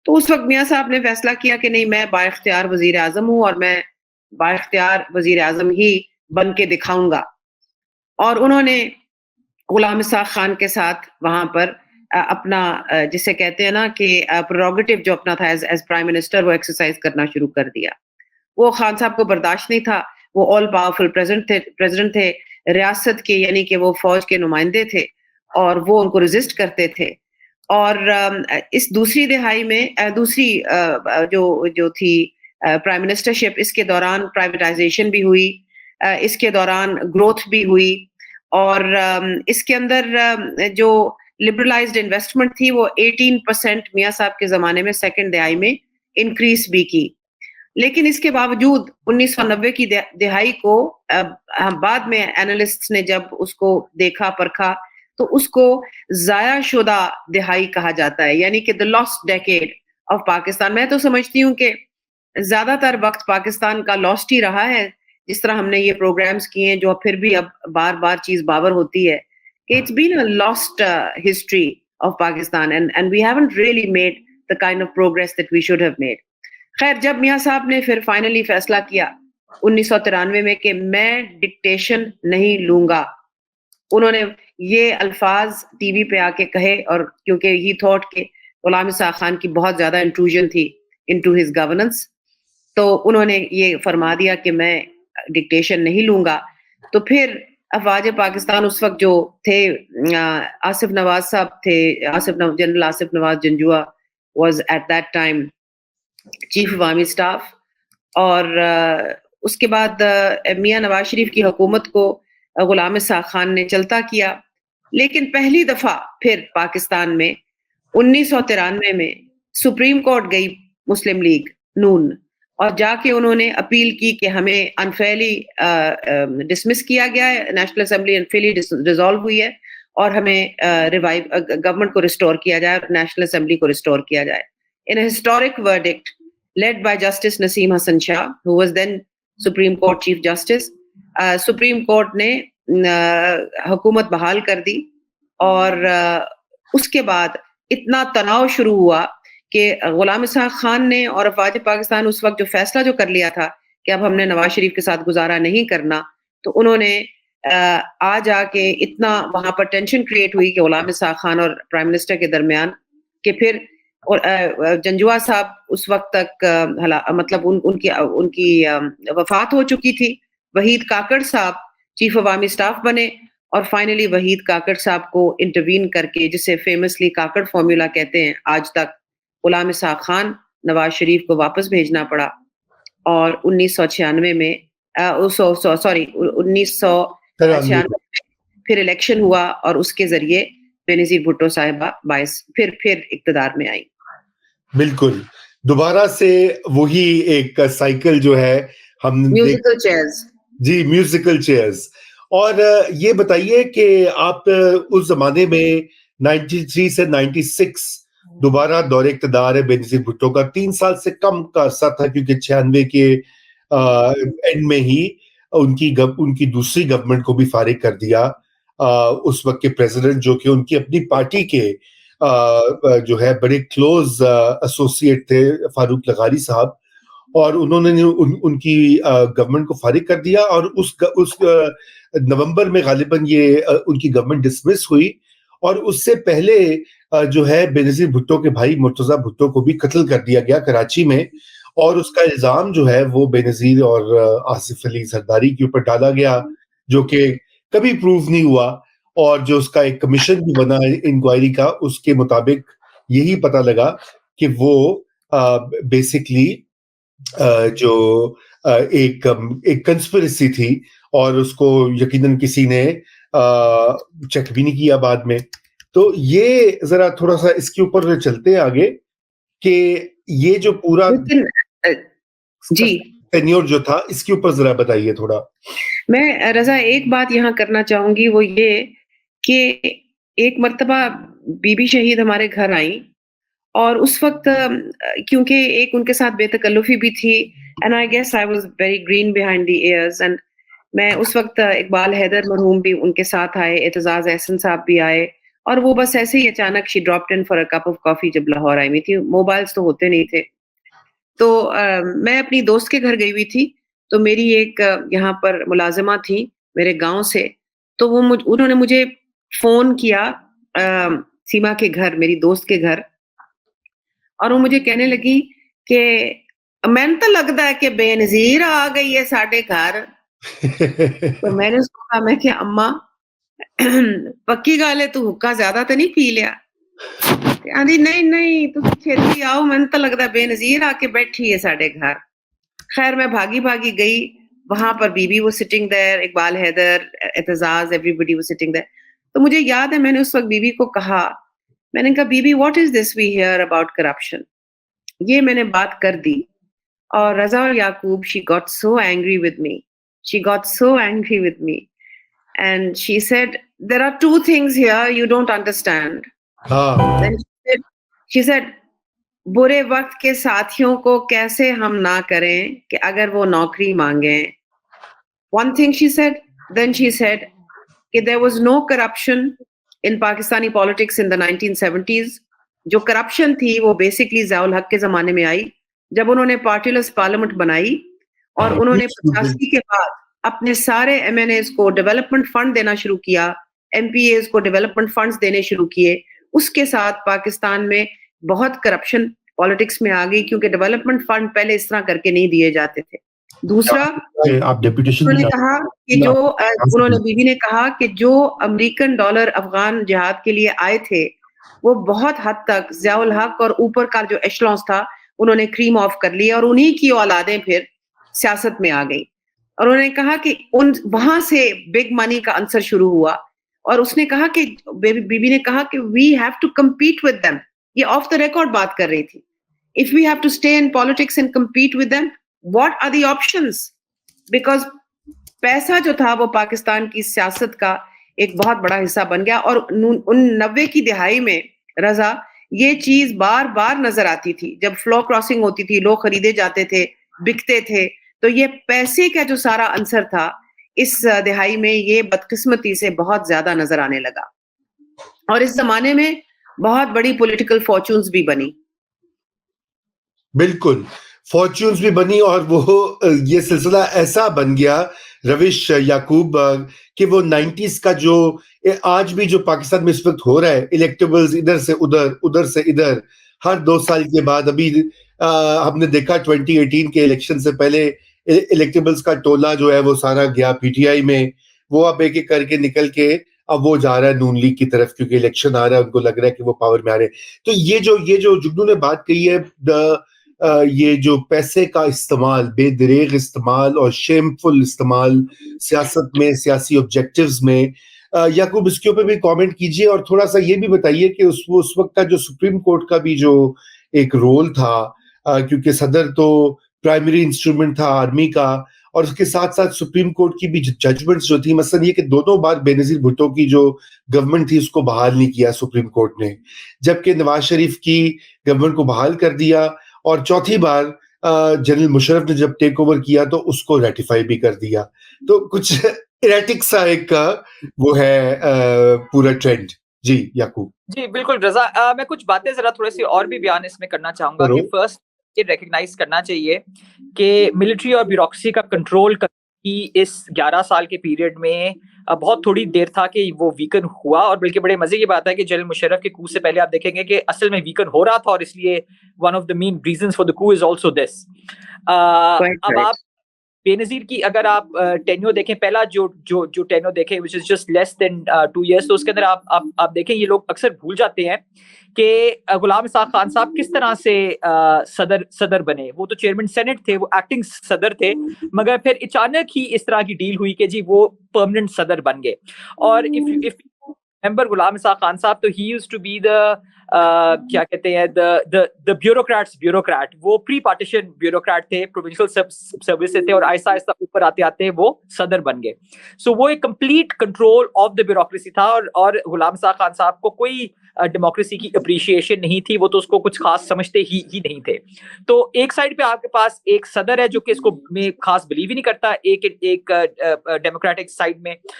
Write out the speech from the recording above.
تو اس وقت میاں صاحب نے فیصلہ کیا کہ نہیں، میں بااختیار وزیر اعظم ہوں اور میں بااختیار وزیر اعظم ہی بن کے دکھاؤں گا. اور انہوں نے غلام اسحاق خان کے ساتھ وہاں پر اپنا جسے کہتے ہیں نا کہ پروگیٹو جو اپنا تھا ایز پرائم منسٹر، وہ ایکسرسائز کرنا شروع کر دیا. وہ خان صاحب کو برداشت نہیں تھا. وہ آل پاورفل پریزیڈنٹ تھے ریاست کے، یعنی کہ وہ فوج کے نمائندے تھے اور وہ ان کو ریزسٹ کرتے تھے. اور اس دوسری دہائی میں دوسری جو تھی پرائم منسٹرشپ، اس کے دوران پرائیویٹائزیشن بھی ہوئی، اس کے دوران گروتھ بھی ہوئی، اور اس کے اندر جو لبرلائزڈ انویسٹمنٹ تھی وہ 18% میاں صاحب کے زمانے میں سیکنڈ دہائی میں انکریز بھی کی. لیکن اس کے باوجود 1990 کی دہائی کو بعد میں اینالسٹ نے جب اس کو دیکھا پرکھا تو اس کو ضائع شدہ دہائی کہا جاتا ہے، یعنی کہ the lost decade of Pakistan. میں تو سمجھتی ہوں کہ زیادہ تر وقت پاکستان کا لاسٹ ہی رہا ہے. جس طرح ہم نے یہ پروگرامز کیے ہیں جو پھر بھی اب بار بار چیز باور ہوتی ہے کہ it's been a lost history of Pakistan and we haven't really made the kind of progress that we should have made. خیر، جب میاں صاحب نے پھر فائنلی فیصلہ کیا 1993 میں کہ میں ڈکٹیشن نہیں لوں گا، انہوں نے یہ الفاظ ٹی وی پہ آ کے کہے، اور کیونکہ ہی تھاٹ کہ غلام اسحاق خان کی بہت زیادہ انٹروژن تھی انٹو ہز گورننس، تو انہوں نے یہ فرما دیا کہ میں ڈکٹیشن نہیں لوں گا. تو پھر افواج پاکستان اس وقت جو تھے، آصف نواز صاحب تھے، general Asif Nawaz Janjua was at that time chief عوامی اسٹاف. اور اس کے بعد میاں نواز شریف کی حکومت کو غلام اسحاق خان نے چلتا کیا. لیکن پہلی دفعہ پھر پاکستان میں 1993 میں سپریم کورٹ گئی مسلم لیگ نون، اور جا کے انہوں نے اپیل کی کہ ہمیں انفیئرلی ڈسمس کیا گیا ہے، نیشنل اسمبلی انفیئرلی ریزالو ہوئی ہے، اور ہمیں گورنمنٹ کو ریسٹور کیا جائے، نیشنل اسمبلی کو ریسٹور کیا جائے. In a historic verdict led by Justice Naseem Hassan Shah, who was then Supreme Court Chief Justice, Supreme Court نے حکومت بحال کر دی. اور اس کے بعد اتنا تناؤ شروع ہوا کہ غلام اسحاق خان نے اور افواج پاکستان اس وقت جو فیصلہ جو کر لیا تھا کہ اب ہم نے نواز شریف کے ساتھ گزارا نہیں کرنا، تو انہوں نے آ جا کے اتنا وہاں پر ٹینشن کریٹ ہوئی کہ غلام اسحاق خان اور پرائم منسٹر کے درمیان، کہ پھر اور جنجوعہ صاحب اس وقت تک مطلب ان کی وفات ہو چکی تھی. وحید کاکڑ صاحب چیف عوامی اسٹاف بنے، اور فائنلی وحید کاکڑ صاحب کو انٹروین کر کے، جسے فیمسلی کاکڑ فارمولا کہتے ہیں، آج تک غلام اسحاق خان نواز شریف کو واپس بھیجنا پڑا. اور 1996 میں 1996 پھر الیکشن ہوا، اور اس کے ذریعے بینظیر بھٹو صاحبہ پھر اقتدار میں آئی. بالکل دوبارہ سے وہی ایک سائیکل جو ہے ہم میوزیکل چیئرز. جی، میوزیکل چیئرز. اور یہ بتائیے کہ آپ اس زمانے میں 93 سے 96 دوبارہ دور اقتدار ہے بینظیر بھٹو کا، 3 سال سے کم کا عرصہ تھا، کیونکہ 96 کے اینڈ میں ہی ان کی دوسری گورنمنٹ کو بھی فارغ کر دیا اس وقت کے پریزیڈنٹ، جو کہ ان کی اپنی پارٹی کے جو ہے بڑے کلوز ایسوسیٹ تھے، فاروق لغاری صاحب. اور انہوں نے ان کی گورنمنٹ کو فارغ کر دیا، اور اس نومبر میں غالباً یہ ان کی گورنمنٹ ڈسمس ہوئی. اور اس سے پہلے جو ہے بینظیر بھٹو کے بھائی مرتضیٰ بھٹو کو بھی قتل کر دیا گیا کراچی میں، اور اس کا الزام جو ہے وہ بینظیر اور آصف علی زرداری کے اوپر ڈالا گیا، جو کہ کبھی پروو نہیں ہوا. اور جو اس کا ایک کمیشن بھی بنا انکوائری کا، اس کے مطابق یہی پتہ لگا کہ وہ بیسکلی جو ایک کنسپریسی تھی، اور اس کو یقیناً کسی نے چیک بھی نہیں کیا بعد میں. تو یہ ذرا تھوڑا سا اس کے اوپر چلتے ہیں آگے کہ یہ جو پورا جی ٹینیور جو تھا، اس کے اوپر ذرا بتائیے تھوڑا. میں رضا ایک بات یہاں کرنا چاہوں گی، وہ یہ کہ ایک مرتبہ بی بی شہید ہمارے گھر آئیں، اور اس وقت کیونکہ ایک ان کے ساتھ بے تکلفی بھی تھی، and I guess I was very green behind the ears, and میں اس وقت اقبال حیدر مرحوم بھی ان کے ساتھ آئے، اعتزاز احسن صاحب بھی آئے، اور وہ بس ایسے ہی اچانک she dropped in for a cup of coffee جب لاہور آئی ہوئی تھی. موبائلس تو ہوتے نہیں تھے. تو میں اپنی دوست کے گھر گئی ہوئی تھی. تو میری ایک یہاں پر ملازمہ تھی میرے گاؤں سے. تو وہ انہوں نے مجھے فون کیا سیما کے گھر, میری دوست کے گھر, اور وہ مجھے کہنے لگی کہ میں تو لگتا ہے کہ بے نظیر آ گئی ہے ساڈے گھر. تو میں نے اس کو کہا, میں کہ اماں پکی گل ہے, تو حکا زیادہ تو نہیں پی لیا؟ آندی نہیں نہیں تو چھیتی آؤ, میں تو لگتا بے نظیر آ کے بیٹھی ہے ساڈے گھر. خیر میں بھاگی بھاگی گئی. وہاں پر بی بی وہ sitting there, Iqbal Haider, Aitzaz, everybody وہ سٹنگ دیر. تو مجھے یاد ہے میں نے اس وقت بی بی کو کہا, میں نے کہا بی بی what is this we hear about corruption. یہ میں نے بات کر دی. اور رضا اور یعقوب, she got so angry with me. She got so angry with me. And she said, there are two things here you don't understand. Then she said, برے وقت کے ساتھیوں کو کیسے ہم نہ کریں کہ اگر وہ نوکری مانگیں. One thing she said, then she said کہ there was no corruption in Pakistani politics in the 1970s. جو کرپشن تھی وہ بیسکلی ضیاء الحق کے زمانے میں آئی جب انہوں نے پارٹی لیس پارلیمنٹ بنائی, اور انہوں نے 85 کے بعد اپنے سارے ایم این ایز کو ڈیولپمنٹ فنڈ دینا شروع کیا, ایم پی ایز کو ڈیولپمنٹ فنڈز دینے شروع کیے. اس کے ساتھ پاکستان میں بہت کرپشن پالیٹکس میں آ گئی, کیونکہ ڈیولپمنٹ فنڈ پہلے اس طرح کر کے نہیں دیے جاتے تھے. دوسرا, انہوں نے کہا کہ جو انہوں نے بیوی نے کہا کہ جو امریکن ڈالر افغان جہاد کے لیے آئے تھے وہ بہت حد تک ضیاء الحق اور اوپر کا جو ایشلونس تھا انہوں نے کریم آف کر لیا, اور انہی کی اولادیں پھر سیاست میں آ گئی. اور انہوں نے کہا کہ وہاں سے بگ منی کا عنصر شروع ہوا. اور اس نے کہا کہ بی بی نے کہا کہ we have to compete with them. یہ آف دا ریکارڈ بات کر رہی تھی. If we have to stay in politics and compete with them, what are the options? Because پیسہ جو تھا وہ پاکستان کی سیاست کا ایک بہت بڑا حصہ بن گیا. اور ان 90 کی دہائی میں رضا یہ چیز بار بار نظر آتی تھی. جب فلو کراسنگ ہوتی تھی, لوگ خریدے جاتے تھے, بکتے تھے, تو یہ پیسے کا جو سارا عنصر تھا اس دہائی میں یہ بدقسمتی سے بہت زیادہ نظر آنے لگا. اور اس زمانے میں بہت بڑی پولیٹیکل فارچونز بھی بنی. بالکل فارچونز بھی بنی, اور وہ یہ سلسلہ ایسا بن گیا روش یعقوب کہ وہ 90s کا جو آج بھی جو پاکستان میں اس وقت ہو رہا ہے, الیکٹیبلز ادھر سے ادھر ادھر سے ادھر, ہر 2 سال کے بعد. ابھی ہم نے دیکھا 2018 کے الیکشن سے پہلے الیکٹیبلز کا ٹولہ جو ہے وہ سارا گیا پی ٹی آئی میں. وہ اب ایک ایک کر کے نکل کے اب وہ جا رہا ہے نون لیگ کی طرف, کیونکہ الیکشن آ رہا ہے, ان کو لگ رہا ہے کہ وہ پاور میں آ رہے ہیں. تو یہ جو جگنو نے بات کہی ہے, یہ جو پیسے کا استعمال, بے دریغ استعمال اور شیمفل استعمال سیاست میں, سیاسی آبجیکٹیوز میں, یعقوب اس کے اوپر بھی کامنٹ کیجئے. اور تھوڑا سا یہ بھی بتائیے کہ اس وقت کا جو سپریم کورٹ کا بھی جو ایک رول تھا, کیونکہ صدر تو پرائمری انسٹرومنٹ تھا آرمی کا, اور اس کے ساتھ ساتھ سپریم کورٹ کی بھی ججمنٹس جو تھی, مثلا یہ کہ 2 بار بے نظیر بھٹو کی جو گورنمنٹ تھی اس کو بحال نہیں کیا سپریم کورٹ نے, جبکہ نواز شریف کی گورنمنٹ کو بحال کر دیا, اور چوتھی بار جنرل مشرف نے جب ٹیک اوور کیا تو اس کو ریٹیفائی بھی کر دیا. تو کچھ ایریٹک سا ایک وہ ہے پورا ٹرینڈ. جی یعقوب. جی بالکل رضا, میں کچھ باتیں ذرا تھوڑے سی اور بھی بیان اس میں کرنا چاہوں گا. کہ فرسٹ یہ ریکگنائز کرنا چاہیے کہ ملٹری اور بیوروکریسی کا کنٹرول کی اس 11 سال کے پیریڈ میں بہت تھوڑی دیر تھا کہ وہ ویکن ہوا. اور بلکہ بڑے مزے کی بات ہے کہ جنرل مشرف کے کو سے پہلے آپ دیکھیں گے کہ اصل میں ویکن ہو رہا تھا, اور اس لیے one of the main reasons for the کو از آلسو دس. اب آپ بے نظیر کی اگر آپ ٹینیو دیکھیں, پہلا جو ٹینیو دیکھیں which is just less than 2 years, تو اس کے اندر آپ دیکھیں یہ لوگ اکثر بھول جاتے ہیں کہ غلام اسحاق خان صاحب کس طرح سے صدر بنے. وہ تو چیئرمین سینٹ تھے, وہ ایکٹنگ صدر تھے, مگر پھر اچانک ہی اس طرح کی ڈیل ہوئی کہ جی وہ پرماننٹ صدر بن گئے. اور if remember غلام اسحاق خان صاحب, تو he used to be the کیا کہتے ہیں the bureaucrat. وہ پری پارٹیشن بیوروکریٹ تھے, پروونشل سروس سے تھے, اور آہستہ آہستہ اوپر آتے آتے وہ صدر بن گئے. سو وہ ایک complete control of the bureaucracy تھا. اور غلام اسحاق خان صاحب کو کوئی ڈیموکریسی کی اپریشیشن نہیں تھی, وہ تو اس کو کچھ خاص سمجھتے ہی نہیں تھے. تو ایک سائڈ پہ آپ کے پاس ایک صدر ہے جو کہ اس کو میں خاص بلیو ہی نہیں کرتا, ایک ڈیموکریٹک سائڈ میں,